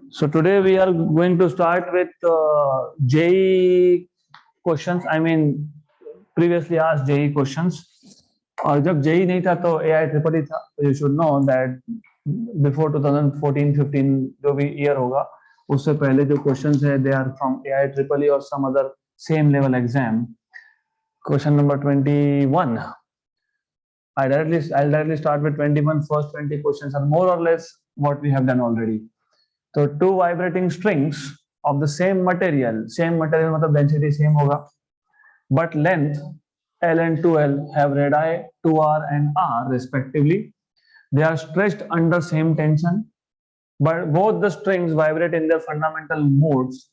So today we are going to start with JEE questions. I mean, previously asked JEE questions. और जब JEE नहीं था तो AI triple ही था. You should know that before 2014-15 जो भी year होगा, उससे पहले जो questions है, they are from AI triple E or some other same level exam. Question number 21. I'll directly start with 21. First 20 questions are more or less what we have done already. तो two vibrating strings of the same material मतलब density same होगा, but length L and 2L have radii 2R and R respectively. They are stretched under same tension, but both the strings vibrate in their fundamental modes.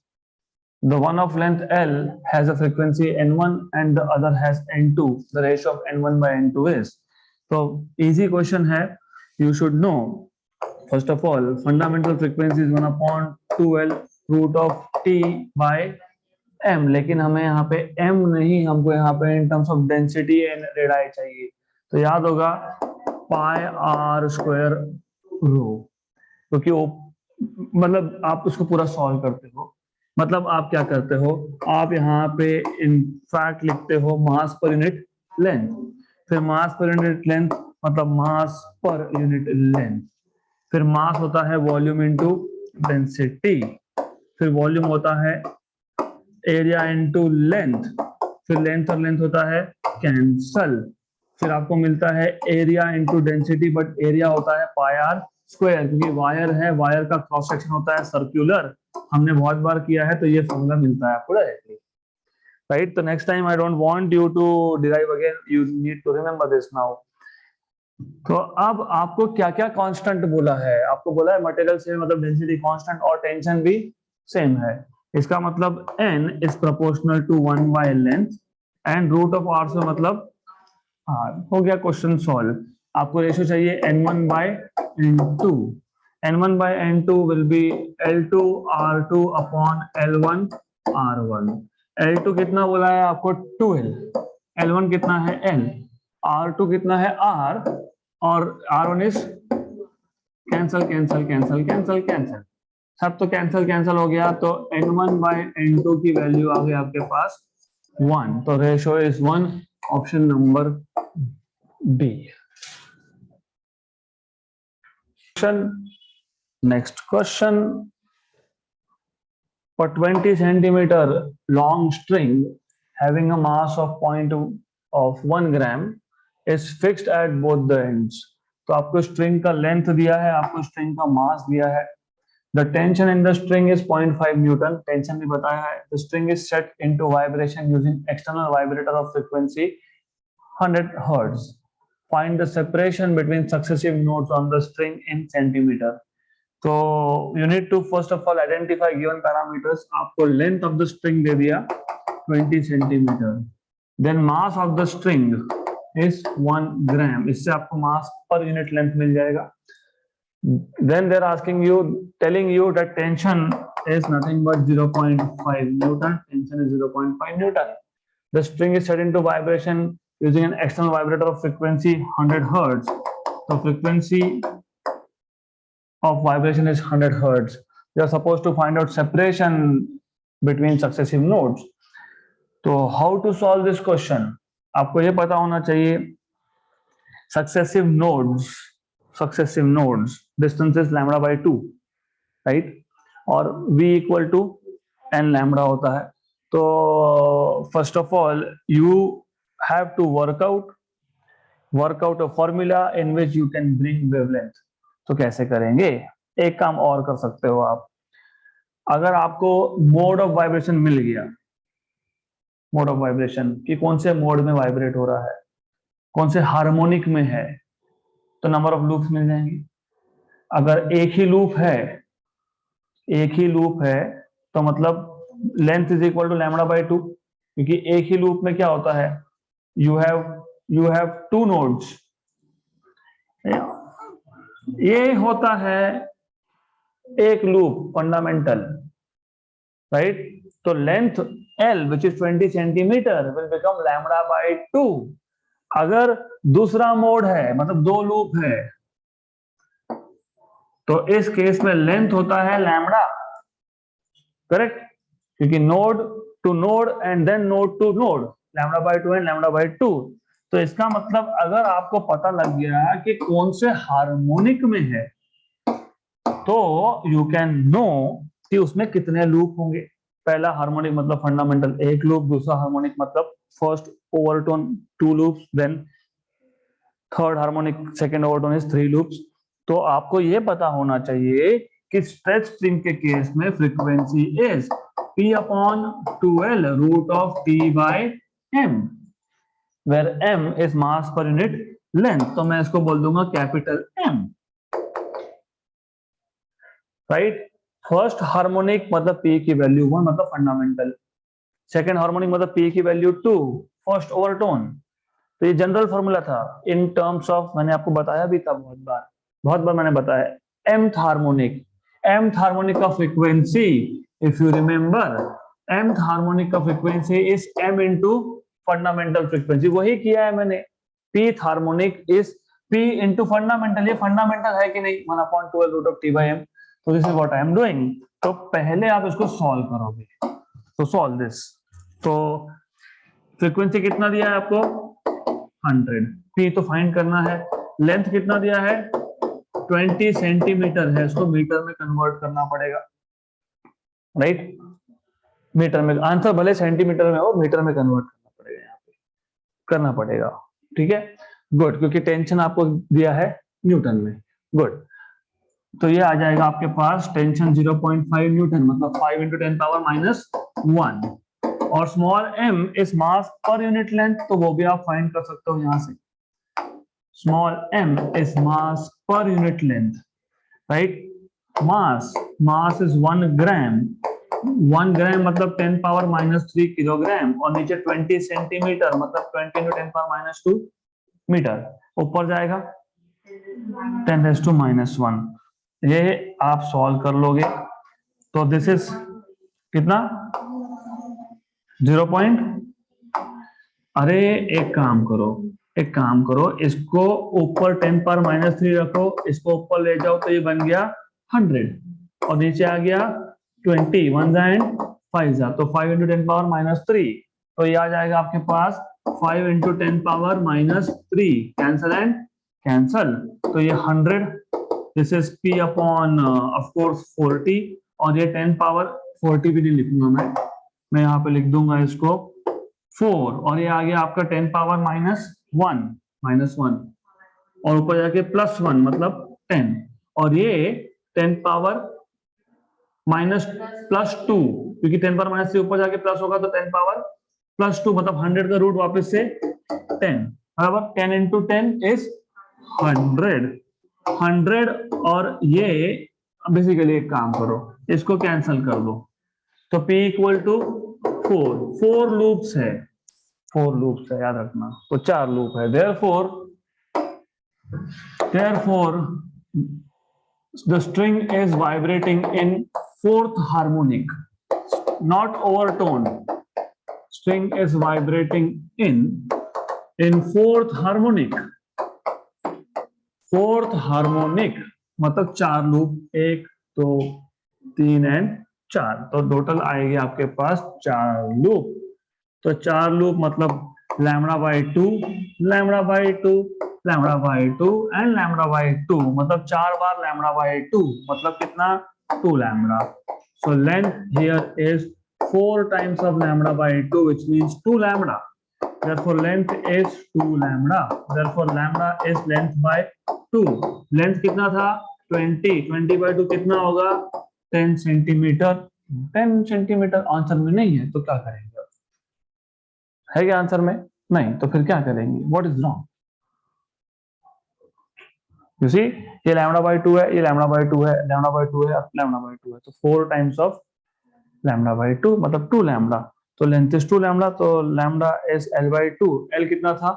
The one of length L has a frequency N1 and the other has N2. The ratio of N1 by N2 is. So easy question है, you should know. First of all, fundamental frequency is 1/2L root of T by M. लेकिन हमें यहाँ पे M नहीं, हमको यहाँ पे in terms of density and radii चाहिए. तो याद होगा pi r square rho. क्योंकि वो मतलब आप उसको पूरा सॉल्व करते हो, मतलब आप क्या करते हो, आप यहाँ पे इन फैक्ट लिखते हो मास पर यूनिट लेंथ, फिर मास पर यूनिट लेंथ मतलब मास पर यूनिट लेंथ, फिर मास होता है वॉल्यूम इनटू डेंसिटी, फिर वॉल्यूम होता है एरिया इनटू लेंथ, फिर लेंथ और लेंथ होता है कैंसल, फिर आपको मिलता है area into density, but area होता है पाई आर स्क्वायर, क्योंकि वायर है, वायर का क्रॉस सेक्शन होता है सर्कुलर, हमने बहुत बार किया है, तो ये फॉर्मूला मिलता है आपको डायरेक्टली, राइट. तो next time I don't want you to derive again, you need to remember this now. तो अब आपको क्या क्या कांस्टेंट बोला है, आपको बोला है मटेरियल से मतलब डेंसिटी कांस्टेंट और टेंशन भी सेम है, इसका मतलब n is proportional to 1 by length and root of r से मतलब r. हो गया क्वेश्चन सॉल्व. आपको रेशियो चाहिए n1 bye n2. n1 bye n2 will be L2 R2 upon L1 R1. L2 कितना बोला है आपको 2L, L1 कितना है L, R2 कितना है R और R1 is cancel cancel cancel cancel cancel, सब तो कैंसल कैंसल हो गया, तो N1 बाय N2 की वैल्यू आ गई आपके पास 1. तो ratio is 1. Option number B. Next question. For 20 centimeter long string having a mass of 1 gram is fixed at both the ends. तो आपको स्ट्रिंग का लेंथ दिया है, आपको स्ट्रिंग का मास दिया है. The tension in the string is 0.5 Newton. Tension भी बताया है. The string is set into vibration using external vibrator of frequency 100 Hz. Find the separation between successive nodes on the string in centimeter. So you need to first of all identify given parameters. आपको length of the string दे दिया 20 centimeter. Then mass of the string is 1 gram. इससे आपको mass per unit length मिल जाएगा. Then they're asking you, telling you that tension is nothing but 0.5 Newton. Tension is 0.5 Newton. The string is set into vibration using an external vibrator of frequency 100 Hz. So frequency of vibration is 100 Hz. You are supposed to find out separation between successive nodes. So how to solve this question? आपको ये पता होना चाहिए successive nodes distance is lambda by 2, right? और v equal to n lambda होता है. तो first of all you have to work out a formula in which you can bring wavelength. तो कैसे करेंगे? एक काम और कर सकते हो आप, अगर आपको मोड ऑफ वाइब्रेशन मिल गया, मोड ऑफ वाइब्रेशन कि कौन से मोड में वाइब्रेट हो रहा है, कौन से हार्मोनिक में है, तो नंबर ऑफ लूप्स मिल जाएंगे. अगर एक ही लूप है तो मतलब length is equal to lambda by 2, क्योंकि एक ही लूप में क्या होता है, यू हैव 2 नोड्स. ये होता है एक लूप फंडामेंटल, राइट. तो length L which is 20 centimetre will become lambda by 2. अगर दूसरा मोड है मतलब 2 लूप है, तो इस केस में लेंथ होता है लैम्बडा, करेक्ट, क्योंकि node to node and then node to node, lambda by 2 and lambda by 2। तो इसका मतलब अगर आपको पता लग गया कि कौन से हार्मोनिक में है, तो यू कैन नो कि उसमें कितने लूप होंगे। पहला हार्मोनिक मतलब फंडामेंटल एक लूप, दूसरा हार्मोनिक मतलब first overtone 2 loops, then third harmonic second overtone is 3 loops. तो आपको ये पता होना चाहिए कि स्ट्रेच स्ट्रिंग के केस में frequency is P upon 2L root of T by M, where M is mass पर यूनिट लेंथ। तो मैं इसको बोल दूंगा capital M, right. First harmonic मतलब P की वैल्यू 1 मतलब फंडामेंटल, सेकंड हार्मोनिक मतलब P की वैल्यू 2 फर्स्ट ओवरटोन। तो ये जनरल फॉर्मूला था इन टर्म्स ऑफ, मैंने आपको बताया भी था बहुत बार मैंने बताया। mth हार्मोनिक का frequency, if you remember, mth harmonic का frequency is m into fundamental frequency, वही किया है मैंने। pth harmonic is p into fundamental, ये फंडामेंटल है कि नहीं, 1/12 root of t by m। तो this is what I am doing. तो पहले आप इसको सॉल्व करोगे, तो सॉल्व दिस। तो फ्रीक्वेंसी कितना दिया है आपको, 100, पी तो फाइंड करना है। लेंथ कितना दिया है, 20 सेंटीमीटर है, इसको मीटर में कन्वर्ट करना पड़ेगा, राइट। मीटर में, आंसर भले सेंटीमीटर में हो, मीटर में कन्वर्ट करना पड़ेगा, यहाँ पे करना पड़ेगा, ठीक है। गुड, क्योंकि टेंशन आपको दिया है न्यूटन में। गुड, तो ये आ जाएगा आपके पास टेंशन 0.5 न्यूटन, मतलब 5 इंटू 10 पावर माइनस 1। और स्मॉल m इस मास पर यूनिट लेंथ, तो वो भी आप फाइंड कर सकते हो यहां से। स्मॉल m इज मास पर unit length, right. Mass is 1 ग्राम, 1 ग्राम मतलब 10 पावर माइनस 3 किलोग्राम, और नीचे 20 सेंटीमीटर मतलब 20 इंटू 10 पावर माइनस 2 मीटर। ऊपर जाएगा 10⁻⁻1। ये आप सॉल्व कर लोगे, तो दिस इज कितना, 0 अरे एक काम करो, इसको ऊपर 10 पावर माइनस 3 रखो, इसको ऊपर ले जाओ, तो ये बन गया 100, और नीचे आ गया 20, 1 जा एंड 5 जा, तो 5 इंटू 10 पावर माइनस 3, तो ये आ जाएगा आपके पास 5 into 10 power minus 3, cancel and cancel, तो ये 100, this is P upon of course 40, और ये 10 पावर 40 भी नहीं लिखूंगा मैं यहाँ पे लिख दूंगा इसको 4, और ये आ गया आपका 10 पावर माइनस 1, और ऊपर जाके प्लस 1 मतलब 10, और ये 10 पावर माइनस प्लस 2, क्योंकि 10 पावर माइनस से ऊपर जाके प्लस होगा, तो 10 पावर प्लस 2 मतलब 100 का रूट वापस से 10, बराबर 10 इंटू 10 इज 100, और ये बेसिकली एक काम करो, इसको कैंसिल कर दो, तो P इक्वल टू 4 लूप्स है, 4 लूप्स है, याद रखना, तो 4 लूप है। therefore the string is vibrating in 4th harmonic, not overtone. String is vibrating in 4th harmonic, 4th harmonic मतलब 4 लूप, 1 2 3 एंड 4, तो टोटल आएगी आपके पास 4 लूप। तो 4 लूप मतलब lambda by 2, lambda by 2, lambda by 2 and lambda by 2, मतलब 4 बार lambda by 2, मतलब कितना, 2 lambda. So length here is 4 times of lambda by 2, which means 2 lambda. Therefore length is 2 lambda. Therefore lambda is length by 2. Length कितना था, 20 by 2 कितना होगा, 10 centimetre. 10 centimetre answer में नहीं है, तो क्या करेंगे, है क्या आंसर में, नहीं, तो फिर क्या करेंगे, what is wrong. You see, ये लैम्बडा बाय 2 है, ये लैम्बडा बाय 2 है, लैम्बडा बाय 2 है, लैम्बडा बाय 2 है, तो 4 टाइम्स ऑफ लैम्बडा बाय 2 मतलब 2 लैम्बडा, तो लेंथ इज 2 लैम्बडा, तो lambda is L by 2, L कितना था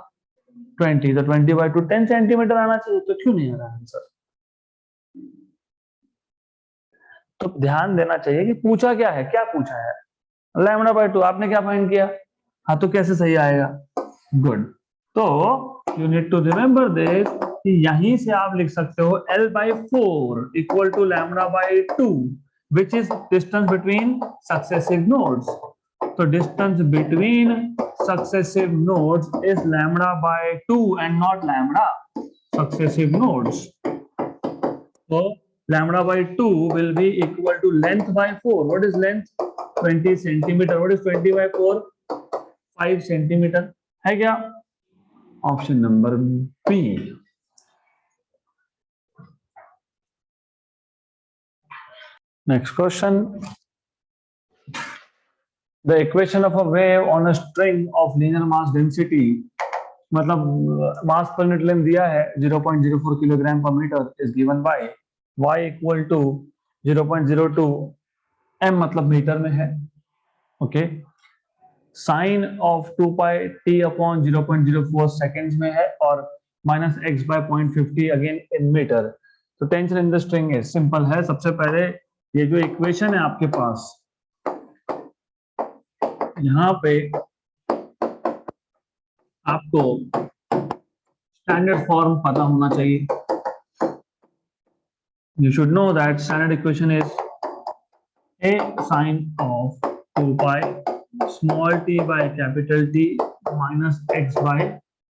20, तो 20 बाय 2 10 सेंटीमीटर आना चाहिए, तो क्यों नहीं आ रहा आंसर। तो ध्यान देना चाहिए कि पूछा क्या है, क्या पूछा है, लैम्बडा बाय 2, आपने क्या फाइंड किया, हाँ, तो कैसे सही आएगा। गुड, तो you need to remember this, कि यहीं से आप लिख सकते हो L/4 equal to λ/2 which is distance between successive nodes. तो distance between successive nodes is λ/2 and not lambda successive nodes. तो λ/2 will be equal to length by 4. What is length? 20 centimeter. What is 20 by 4? 5 centimeter. है क्या? Option number B. Next question. The equation of a wave on a string of linear mass density, मतलब mass per unit length दिया है 0.04 kilogram per metre, is given by y equal to 0.02 m, मतलब metre में है। Okay, sine of 2 pi t upon 0.04 seconds में है और minus x by 0.50 again in metre. तो टेंशन इन द स्ट्रिंग है, सिंपल है। सबसे पहले ये जो इक्वेशन है आपके पास, यहाँ पे आपको स्टैंडर्ड फॉर्म पता होना चाहिए। You should know that standard equation is a sine of 2 pi small t by capital T minus x by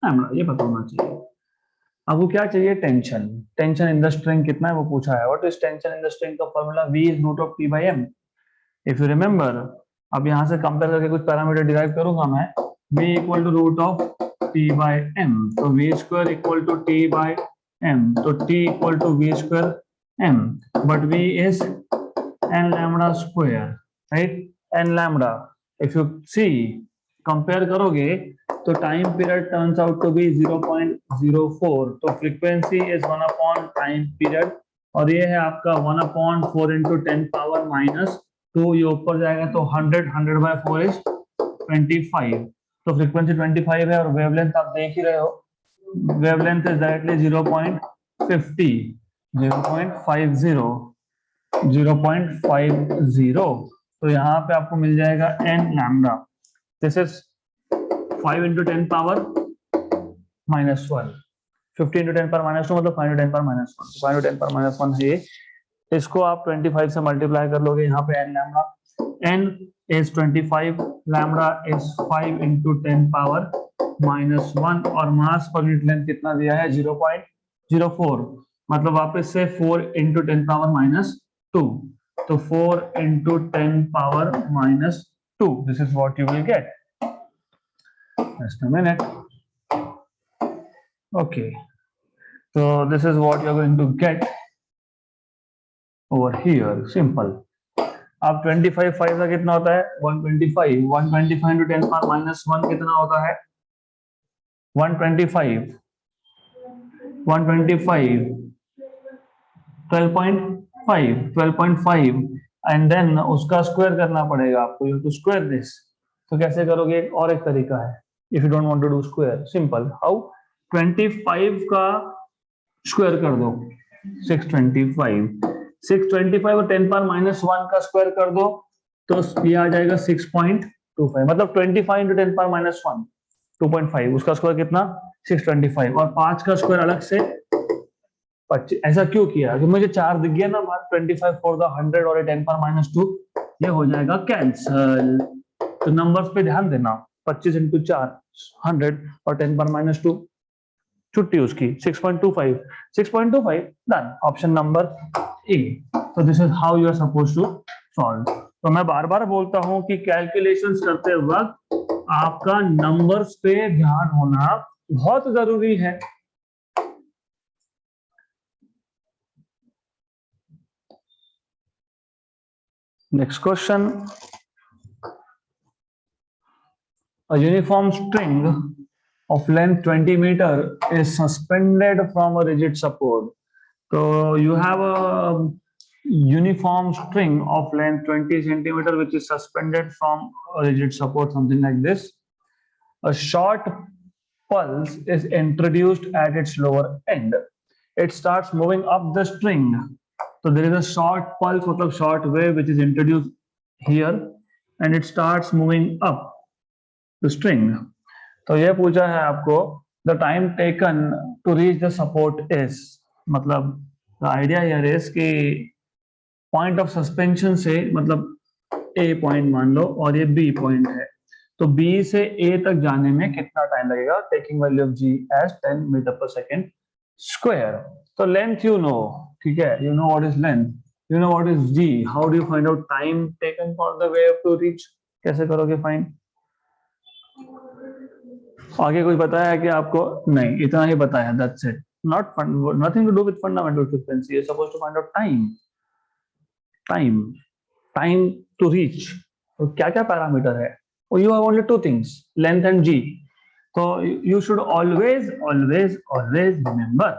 lambda, ये पता होना चाहिए। अब वो क्या चाहिए? Tension. Tension in the string कितना है वो पूछा है। What is tension in the string का formula? v is root of t by m। If you remember, अब यहाँ से कंपेयर करके कुछ पैरामीटर डिराइव करूंगा मैं। v equal to root of t by m, तो v square equal to t by m, तो t equal to v square m, but v is n lambda square, right? n lambda। If you see compare करोगे तो time period turns out to be 0.04, तो frequency is 1 upon time period, और ये है आपका 1 upon 4 into 10 power minus 2, ये ऊपर जाएगा तो 100 by 4 इज 25, तो फ्रीक्वेंसी 25 है। और वेवलेंथ आप देख ही रहे हो, वेवलेंथ इज डायरेक्टली 0.50, तो यहाँ पे आपको मिल जाएगा n lambda. This is 5 into 10 power minus 1, 50 into 10 power minus 2 मतलब 5 into 10 power minus 1, 5 into 10 power minus 1 है ये। इसको आप 25 से मल्टीप्लाई कर लोगे, यहाँ पे n lambda, n is 25, lambda is 5 into 10 power minus 1, और मास पर यूनिट लेंथ कितना दिया है? 0.04, मतलब वापस से 4 into 10 power minus 2, तो 4 into 10 power minus 2, this is what you will get. Just a minute. Okay, so this is what you are going to get over here, simple. अब 25 5 का कितना होता है? 125, 125 into 10 power minus 1 कितना होता है? 125 12.5 and then उसका स्क्वायर करना पड़ेगा आपको, यू टू स्क्वायर दिस। तो कैसे करोगे? और एक तरीका है, if you don't want to do square, simple. How? 25 का स्क्वायर कर दो, 625 और 10 पावर माइनस 1 का स्क्वायर कर दो, तो ये आ जाएगा 6.25, मतलब 25 इंटू 10 पावर माइनस 1 2.5, उसका स्क्वायर कितना? 625, और 5 का स्क्वायर अलग से 25। ऐसा क्यों किया? कि मुझे 4 दिख गया ना बाहर, 25 फॉर द 100 और 10 पावर माइनस 2, ये हो जाएगा कैंसल। तो नंबर्स पे ध्यान देना, 25 इंटू 4 100 और 10 पावर माइनस 2, छुट्टी उसकी 6.25 डन। Option number A. तो this is how you are suppose to solve. तो मैं बार बार बोलता हूं कि कैलकुलेशंस करते वक्त आपका नंबर्स पे ध्यान होना बहुत जरूरी है। Next question, a uniform string of length 20 meter is suspended from a rigid support. So you have a uniform string of length 20 centimeter which is suspended from a rigid support, something like this. A short pulse is introduced at its lower end. It starts moving up the string. So there is a short pulse, मतलब short wave which is introduced here, and it starts moving up the string. तो ये पूछा है आपको the time taken to reach the support is, मतलब the idea here is कि point of suspension से मतलब A पॉइंट मान लो और ये B पॉइंट है, तो B से A तक जाने में कितना टाइम लगेगा, taking value of G as 10 metre per second square. तो लेंथ यू नो, ठीक है, you know what is length, you know what is G, how do you find out time taken for the wave to reach, कैसे करोगे find? आगे कुछ बताया है कि आपको? नहीं, इतना ही बताया, that's it, not nothing to do with fundamental frequency, you are supposed to find out time time to reach. तो क्या क्या पैरामीटर है? You have only two things, length and G. तो you should always always always remember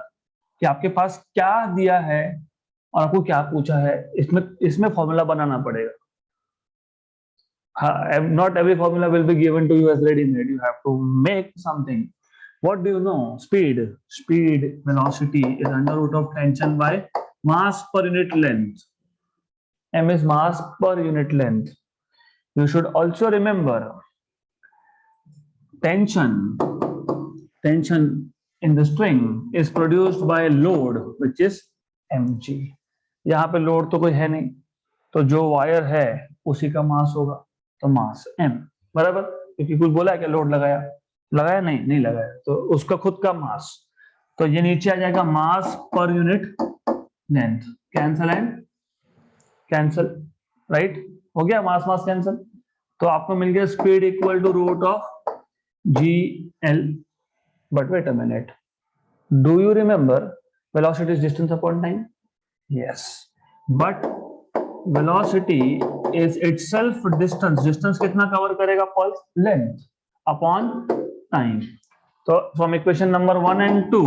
कि आपके पास क्या दिया है और आपको क्या पूछा है, इसमें फॉर्मूला बनाना पड़ेगा। Not every formula will be given to you as ready-made. You have to make something. What do you know? Speed velocity is under root of tension by mass per unit length. M is mass per unit length. You should also remember tension in the string is produced by load, which is mg. यहाँ पे load तो कोई है नहीं, तो जो wire है उसी का मास होगा, तो मास m बराबर, क्योंकि कुछ बोला है क्या, लोड लगाया नहीं लगाया, तो उसका खुद का मास, तो ये नीचे आ जाएगा मास पर unit length, cancel and cancel, right, हो गया मास मास कैंसल। तो आपको मिल गया speed equal to root of ji L. But wait a minute, do you remember velocity is distance upon time? Yes, but velocity is itself distance, distance कितना cover करेगा pulse? Length upon time. तो from equation number 1 and 2,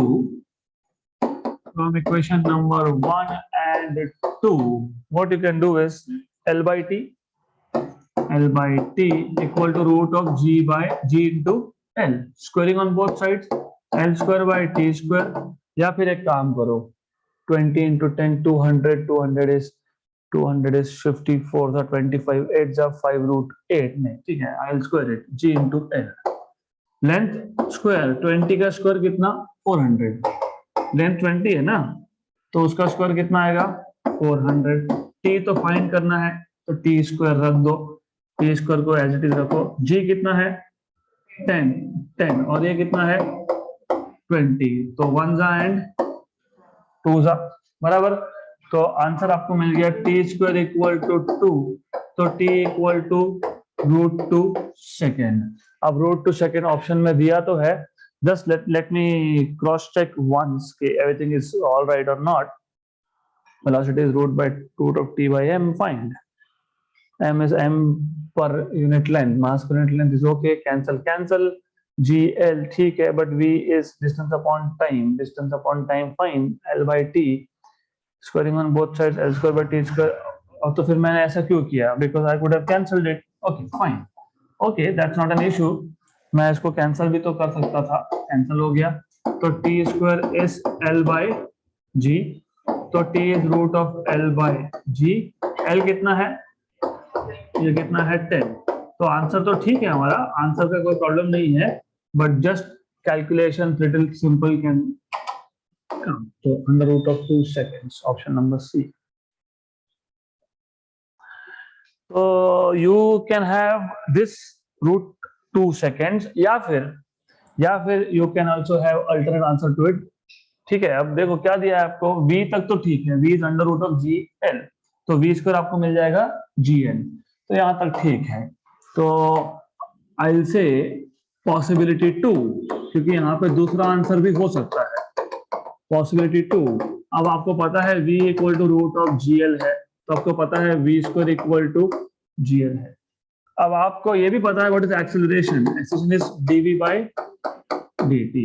from equation number 1 and 2, what you can do is L by T equal to root of G into L, squaring on both sides, L square by T square, या फिर एक काम करो 20 into 10 200 is 54, the 25 8 जा 5 root 8 में, ठीक है, I'll square it G into L, length square 20 का स्क्वायर कितना 400, लेंथ 20 है ना, तो उसका स्क्वायर कितना आएगा 400। टी तो फाइंड करना है, तो टी स्क्वायर रख दो, टी स्क्वायर को एज इट इज रखो, जी कितना है 10 और ये कितना है 20, तो 1 जा एंड 2 जा बराबर। तो आंसर आपको मिल गया टी स्क्वायर इक्वल टू 2, तो टी इक्वल टू √2 सेकेंड। अब √2 सेकेंड ऑप्शन में दिया तो है, just let me cross check once कि everything is all right or not. Velocity is root of t by m, find m is m per unit length, mass per unit length is okay, cancel gl ठीक है, but v is distance upon time, find L by t, squaring on both sides L square by t square। अब तो फिर मैंने ऐसा क्यों किया, because I could have cancelled it, okay fine, okay that's not an issue, मैं इसको cancel भी तो कर सकता था, कैंसिल हो गया, तो T square is L by G, तो T is root of L by G, L कितना है, ये कितना है 10, तो आंसर तो ठीक है हमारा, आंसर का कोई प्रॉब्लम नहीं है, but just calculation little simple can come, तो under root of 2 seconds, option number C. तो you can have this √2 seconds, या फिर you can also have alternate answer to it, ठीक है। अब देखो क्या दिया है आपको, v तक तो ठीक है, v is under root of ji l, तो v स्क्वायर आपको मिल जाएगा जी एल, तो यहां तक ठीक है। तो आई विल से पॉसिबिलिटी 2, क्योंकि यहाँ पे दूसरा आंसर भी हो सकता है, पॉसिबिलिटी 2। अब आपको पता है v equal to root of ji l है, तो आपको पता है v square equal to g l है। अब आपको ये भी पता है what is acceleration is dv by dt,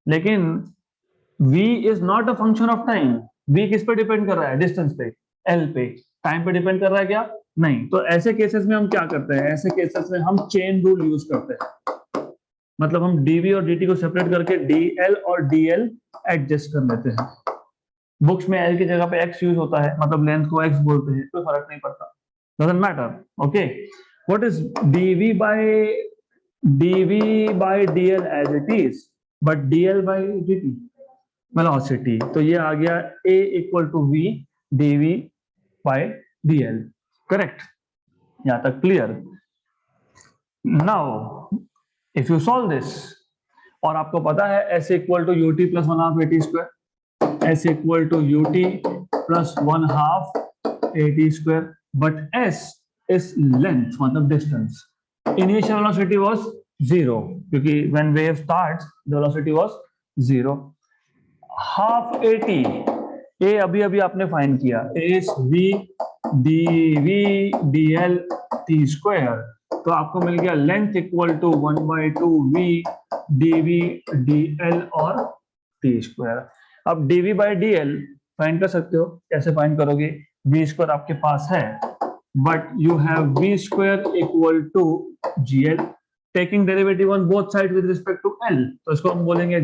लेकिन v is not a function of time, v किस पे डिपेंड कर रहा है, डिस्टेंस पे, l पे, टाइम पे डिपेंड कर रहा है क्या, नहीं। तो ऐसे केसेस में हम क्या करते हैं, ऐसे केसेस में हम चेन रूल यूज करते हैं, मतलब हम dv और dt को सेपरेट करके dl और dl एडजस्ट कर लेते हैं। बुक्स में l की जगह पे x यूज होता है, मतलब लेंथ को x बोलते हैं, कोई फर्क नहीं पड़ता, doesn't matter, okay। What is dv by dl as it is? But dl by dt velocity, तो ये आ गया a equal to v dv by dl, correct? यहां तक clear? Now if you solve this, और आपको पता है s equal to ut plus 1/2 at square, s equal to ut plus 1/2 at square, but s is length मतलब distance. Initial velocity was 0 क्योंकि when wave starts the velocity was 0. Half at, a अभी अभी आपने find किया, is v dv dl t square, तो आपको मिल गया length equal to 1/2 v dv dl और t स्क्वायर. अब dv by dl फाइंड कर सकते हो, कैसे फाइंड करोगे? v स्क्वायर आपके पास है, but you have v square equal to gl, taking derivative on both side with respect to l, तो इसको हम बोलेंगे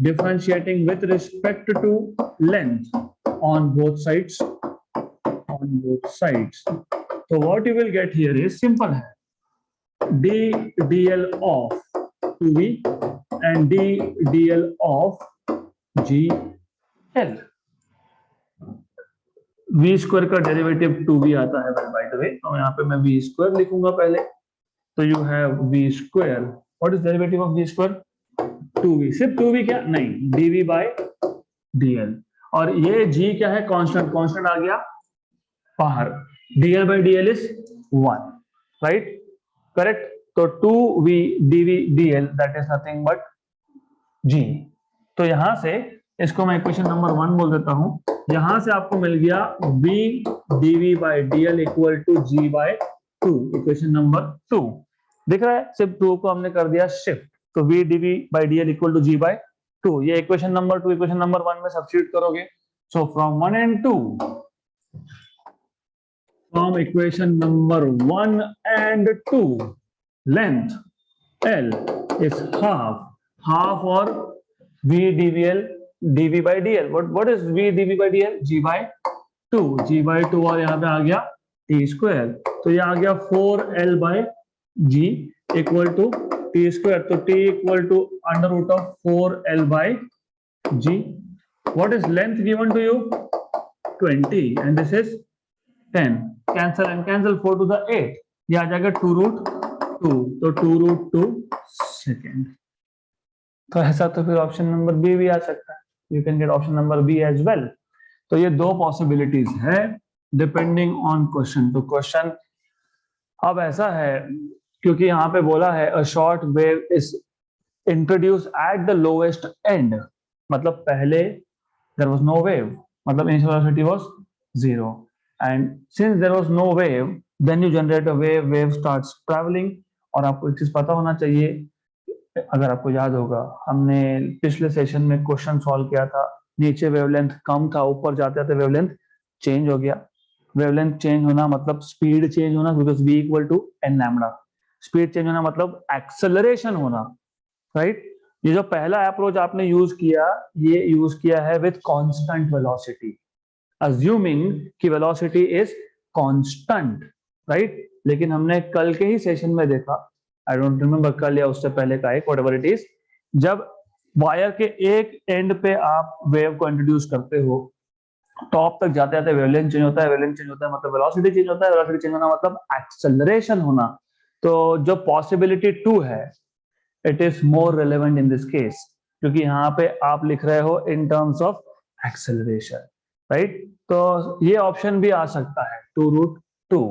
differentiating with respect to length on both sides. So what you will get here is simple है, d dl of 2v and d dl of gl. v square का derivative 2v आता है by the way, तो यहाँ पे मैं v square लिखूंगा पहले, तो you have v square, what is derivative of v square? 2v, सिर्फ 2v क्या? नहीं, dv by dl, और ये g क्या है? कांस्टेंट आ गया बाहर, dl by dl is 1, right? Correct? तो 2v dv dl that is nothing but g. तो यहां से इसको मैं इक्वेशन नंबर 1 बोल देता हूं, यहां से आपको मिल गया v dv by dl equal to g by 2, equation number 2. दिख रहा है? सिर्फ 2 को हमने कर दिया शिफ्ट, तो v dv by dl equal to g by 2, ये इक्वेशन नंबर 2 इक्वेशन नंबर 1 में सब्स्टिट्यूट करोगे. So from 1 and 2, from equation number 1 and 2, length l is half और v dv by dl, what is v dv by dl? g by 2, और यहाँ पे आ गया t square, तो ये आ गया 4l by g equal to t square, तो t equal to under root of 4l by g. What is length given to you? 20 and this is 10. Cancel and cancel 4 to the 8, ये आ जाएगा 2√2, तो 2√2 second. तो ऐसा तो फिर option number B भी आ सकता है, you can get option number B as well. तो ये दो पॉसिबिलिटीज है depending on question to question. अब ऐसा है, क्योंकि यहाँ पे बोला है a short wave is introduced at the lowest end, मतलब पहले देयर वाज नो वेव, मतलब initial velocity was 0, and since there was no wave then you generate a wave starts travelling. और आपको एक चीज पता होना चाहिए, अगर आपको याद होगा हमने पिछले सेशन में क्वेश्चन सॉल्व किया था, नीचे वेवलेंथ कम था, ऊपर जाते जाते वेवलेंथ चेंज हो गया. वेवलेंथ चेंज होना मतलब स्पीड चेंज होना, because v equal to n lambda. Speed change होना मतलब एक्सेलरेशन होना, राइट? ये जो पहला अप्रोच आपने यूज किया, ये यूज किया है विथ कांस्टेंट वेलोसिटी, अज्यूमिंग कि वेलोसिटी इज कांस्टेंट, राइट? लेकिन हमने कल के ही सेशन में देखा, आई डोंट रिमेम्बर कल या उससे पहले का एक, व्हाटएवर इट इज, जब वायर के एक एंड पे आप वेव को इंट्रोड्यूस करते हो, टॉप तक जाते जाते वेवलेंथ चेंज होता है, वेवलेंथ चेंज होता है मतलब वेलोसिटी चेंज होता है, वेलोसिटी चेंज होना मतलब एक्सेलरेशन होना. तो जो पॉसिबिलिटी 2 है, it is more relevant in this case, क्योंकि यहाँ पे आप लिख रहे हो in terms of acceleration, right? तो ये ऑप्शन भी आ सकता है 2√2.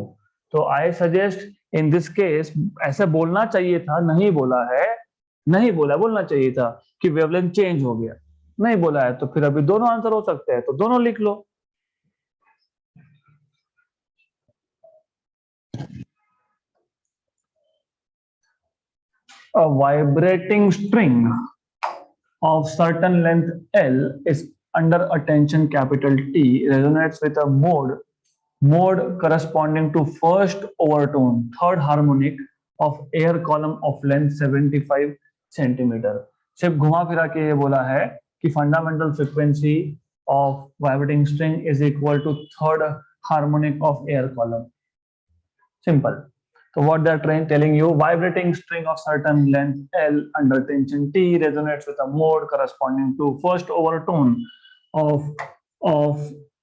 तो I suggest in this case, ऐसा बोलना चाहिए था, नहीं बोला है, नहीं बोला, बोलना चाहिए था कि वेवलेंथ चेंज हो गया, नहीं बोला है, तो फिर अभी दोनों आंसर हो सकते हैं, तो दोनों लिख लो. A vibrating string of certain length L is under a tension capital T resonates with a mode corresponding to first overtone, third harmonic of air column of length 75 centimeter. सिर्फ घुमा फिरा के ये बोला है कि fundamental frequency of vibrating string is equal to third harmonic of air column. Simple. So what they're telling you, vibrating string of certain length L under tension T resonates with a mode corresponding to first overtone of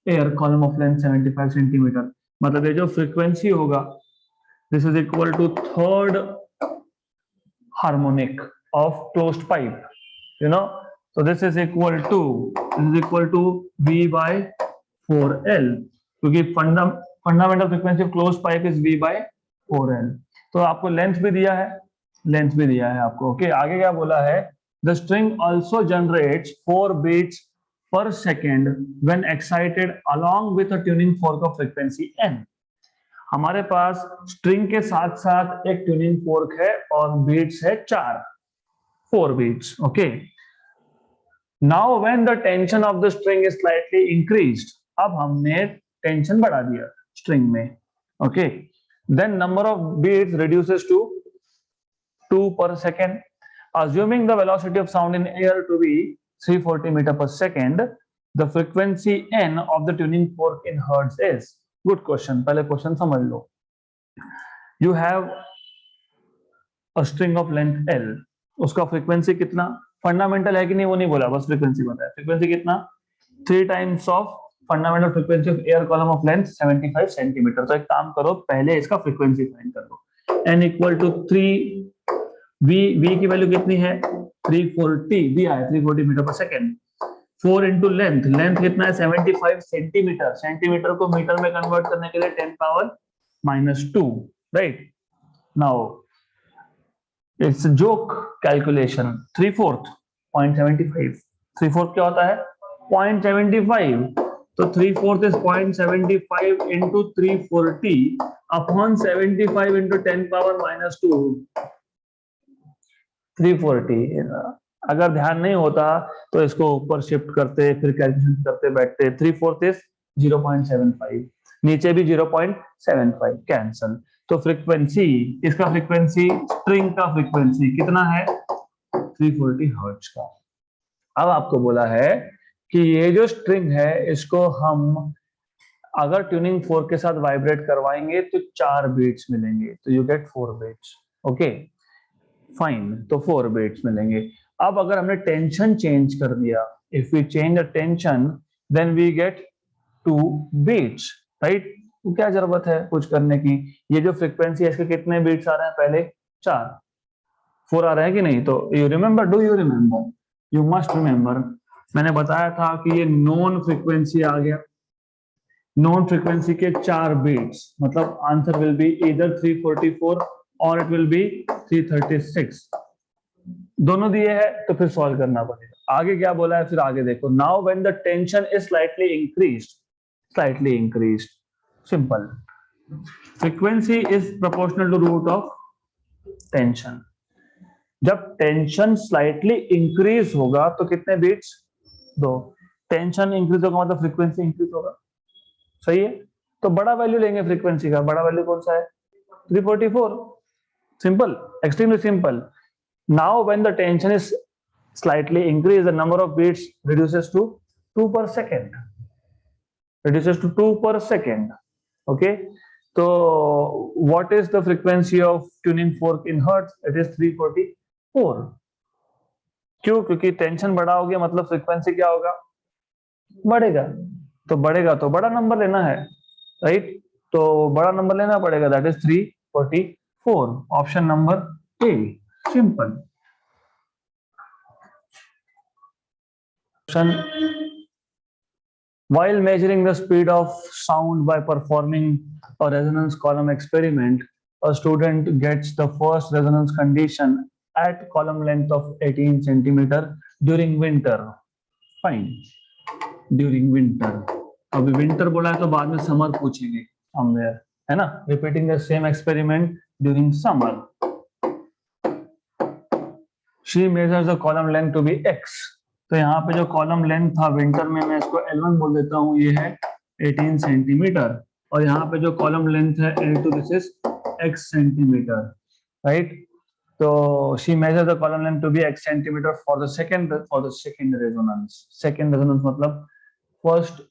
air column of length 75 centimeter. मतलब ये जो frequency होगा, this is equal to third harmonic of closed pipe, you know. So this is equal to V by 4L, क्योंकि fundamental frequency of closed pipe is V by 4L. तो आपको length भी दिया है आपको. ओके, आगे क्या बोला है, the string also generates 4 beats पर second when excited along with a tuning fork of frequency n. हमारे पास स्ट्रिंग के साथ साथ एक ट्यूनिंग फोर्क है और बीट्स है 4 beats. Okay, now when the tension of the string is slightly increased, अब हमने टेंशन बढ़ा दिया स्ट्रिंग में. Okay, then number of beats reduces to 2 per second. Assuming the velocity of sound in air to be 340 meter per second, the frequency n of the tuning fork in hertz is. Good question. पहले question समझ लो. You have a string of length L, उसका frequency कितना, fundamental है कि नहीं वो नहीं बोला, बस फ्रीक्वेंसी बताया. फ्रीक्वेंसी कितना, 3 times of fundamental frequency of air column of length 75 centimetre. तो एक काम करो, पहले इसका फ्रीक्वेंसी फाइंड कर लो. n इक्वल टू 3 v की वैल्यू कितनी है 340, v आया 340 metre per second. 4 into length कितना है 75 सेंटीमीटर. सेंटीमीटर को मीटर में कन्वर्ट करने के लिए 10 power -2, right. Now it's joke calculation. 3/4 0.75, 3/4 क्या होता है 0.75. तो 3/4 is 0.75 into 340 upon 75 into 10 power -2. 340. अगर ध्यान नहीं होता तो इसको ऊपर शिफ्ट करते, फिर कैलकुलेशन करते बैठते. 3/4 is 0.75, नीचे भी 0.75 कैंसल. तो फ्रीक्वेंसी, इसका फ्रीक्वेंसी, स्ट्रिंग का फ्रीक्वेंसी कितना है 340 हर्ट्ज का. अब आपको बोला है कि ये जो स्ट्रिंग है इसको हम अगर ट्यूनिंग फोर्क के साथ वाइब्रेट करवाएंगे तो 4 बीट्स मिलेंगे. तो you get 4 beats. Okay fine, तो 4 बीट्स मिलेंगे. अब अगर हमने टेंशन चेंज कर दिया, if we change the tension then we get 2 beats, right. तो क्या जरूरत है कुछ करने की. ये जो फ्रीक्वेंसी है इसके कितने बीट्स आ रहे हैं, पहले 4 आ रहे हैं कि नहीं. तो you remember, do you remember, you must remember, मैंने बताया था कि ये नॉन फ्रीक्वेंसी आ गया. नॉन फ्रीक्वेंसी के 4 बीट्स, मतलब आंसर विल बी ईदर 344 और इट विल बी 336. दोनों दिए हैं तो फिर सॉल्व करना पड़ेगा. आगे क्या बोला है फिर आगे देखो. Now when the tension is slightly increased, simple. Frequency is proportional to root of tension. जब टेंशन स्लाइटली इंक्रीज होगा तो कितने बीट्स, 2. टेंशन इंक्रीज होगा मतलब फ्रीक्वेंसी इंक्रीज होगा, सही है. तो बड़ा वैल्यू लेंगे फ्रीक्वेंसी का. बड़ा वैल्यू कौन सा है 344. Simple, extremely simple. Now when the tension is slightly increase, the number of beats reduces to 2 per second. Okay, तो what is the frequency of tuning fork in hertz, it is 344. क्यों, क्योंकि tension बड़ा हो गया मतलब frequency क्या होगा, बढ़ेगा. तो बढ़ेगा तो बड़ा नंबर लेना है, राइट. तो बड़ा नंबर लेना पड़ेगा, that is 344. Option number A, simple. While measuring the speed of sound by performing a resonance column experiment, a student gets the first resonance condition at column length of 18 centimeter during winter. Fine. During winter. अभी winter बोला है तो बाद में summer पूछेंगे somewhere, है ना. Repeating the same experiment during summer. She measures the column length to be x. तो यहाँ पे जो कॉलम लेंथ था विंटर में, मैं इसको L1 बोल देता हूँ, ये है 18 सेंटीमीटर. और यहाँ पे जो कॉलम लेंथ है L2, this is x centimeter, right. तो she measure the column length to be x centimeter for the second resonance. Second resonance मतलब फर्स्ट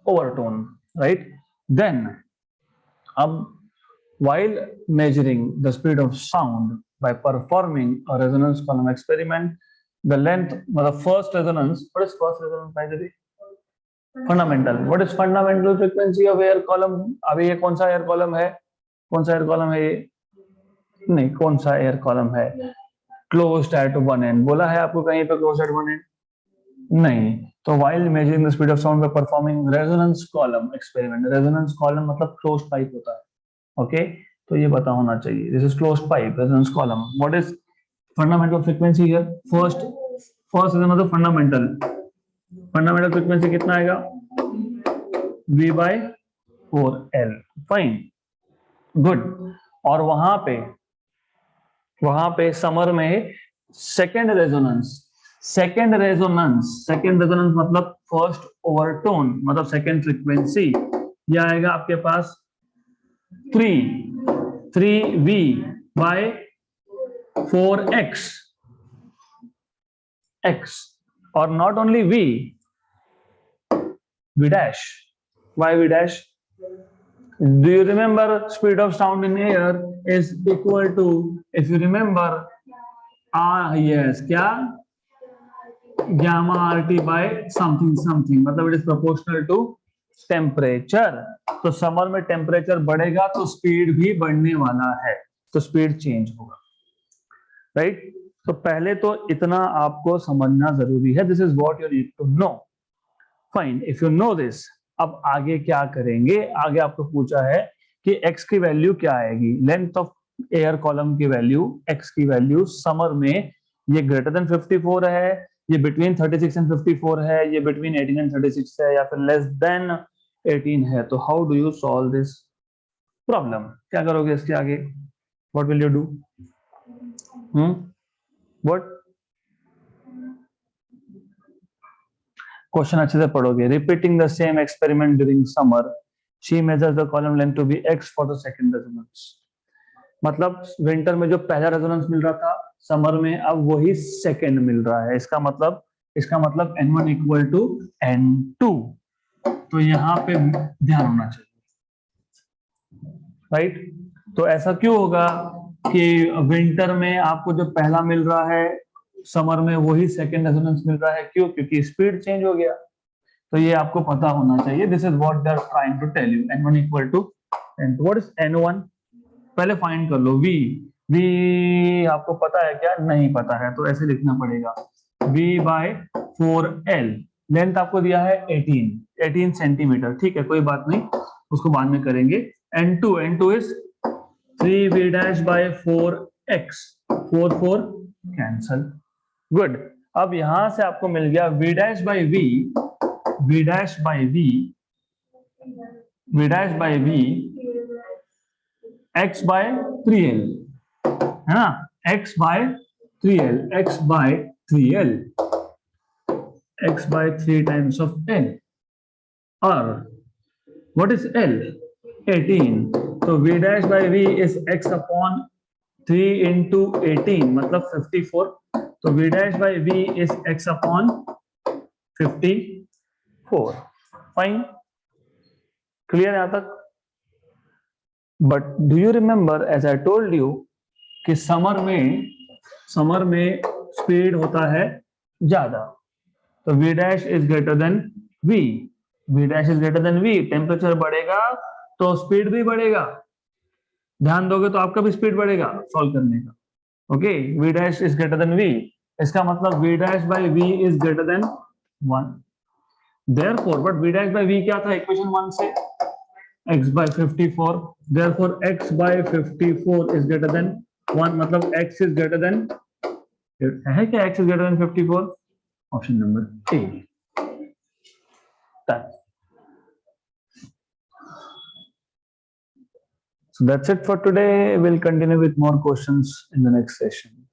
ओवरटोन, राइट. देन अब while measuring the speed of sound by performing a resonance column experiment, the length, the first resonance, what is first resonance by the way? Fundamental. What is fundamental frequency of air column? अभी ये कौन सा air column है? कौन सा air column है ये? नहीं, कौन सा air column है? Closed at one end. बोला है आपको कहीं पे closed at one end? नहीं. तो while measuring the speed of sound by performing resonance column experiment, resonance column मतलब closed pipe होता है. Okay, तो ये पता होना चाहिए. This is closed pipe, resonance column. What is fundamental frequency here? First is another fundamental. Fundamental frequency कितना आएगा? V by 4L. Fine, good. और वहां पे समर में सेकेंड रेजोनेंस मतलब फर्स्ट ओवरटोन मतलब सेकेंड फ्रीक्वेंसी, ये आएगा आपके पास 3V by 4X और not only V dash. Why V dash? Do you remember speed of sound in air is equal to, if you remember, yes, क्या? Gamma RT by something मतलब it is proportional to temperature. तो summer में temperature बढ़ेगा तो speed भी बढ़ने वाला है, तो स्पीड चेंज होगा, राइट? तो पहले तो इतना आपको समझना जरूरी है. This is what you need to know. Fine, if you know this, अब आगे क्या करेंगे? आगे आपको पूछा है कि x की वैल्यू क्या आएगी. लेंथ ऑफ एयर कॉलम की वैल्यू, x की वैल्यू समर में ये ग्रेटर देन 54 है, ये बिटवीन 36 एंड 54 है, ये बिटवीन 18 एंड 36 है, या फिर लेस देन 18 है. तो how do you solve this problem? क्या करोगे इसके आगे? What will you do? What question अच्छे से पढ़ोगे. Repeating the same experiment during summer, she measures the column length to be x for the second resonance. मतलब विंटर में जो पहला रेजोनेंस मिल रहा था, समर में अब वही सेकंड मिल रहा है. इसका मतलब n1 इक्वल टू n2. तो यहाँ पे ध्यान होना चाहिए, राइट? तो ऐसा क्यों होगा कि विंटर में आपको जो पहला मिल रहा है, समर में वही सेकंड रेजोनेंस मिल रहा है? क्यों? क्योंकि स्पीड चेंज हो गया. तो ये आपको पता होना चाहिए. This is what they are trying to tell you. n1 equal to n2. What is n1? पहले फाइंड कर लो. v आपको पता है क्या? नहीं पता है, तो ऐसे लिखना पड़ेगा v by 4L. लेंथ आपको दिया है 18 सेंटीमीटर. ठीक है, कोई बात नहीं, उसको बाद में करेंगे. n2 is 3v dash by 4x. 4 cancel. Good. अब यहां से आपको मिल गया v dash by v x by 3L, है ना? x by 3 times of L. और what is L? 18. तो v dash by v is x upon 3 into 18 मतलब 54. तो v dash by v is x upon 54. Fine, clear यहां तक? But do you remember, as I told you, कि summer में speed होता है ज्यादा. तो v dash is greater than v. Temperature बढ़ेगा तो स्पीड भी बढ़ेगा. ध्यान दोगे तो आपका भी स्पीड बढ़ेगा सॉल्व करने का. Okay, v dash is greater than v. इसका मतलब v dash by v is greater then 1. Therefore, but v dash by v क्या था इक्वेशन 1 से? x by 54. Therefore, x by 54 is greater than 1. मतलब x is greater than, है क्या x is greater than 54? Option number A. Done. So that's it for today. We'll continue with more questions in the next session.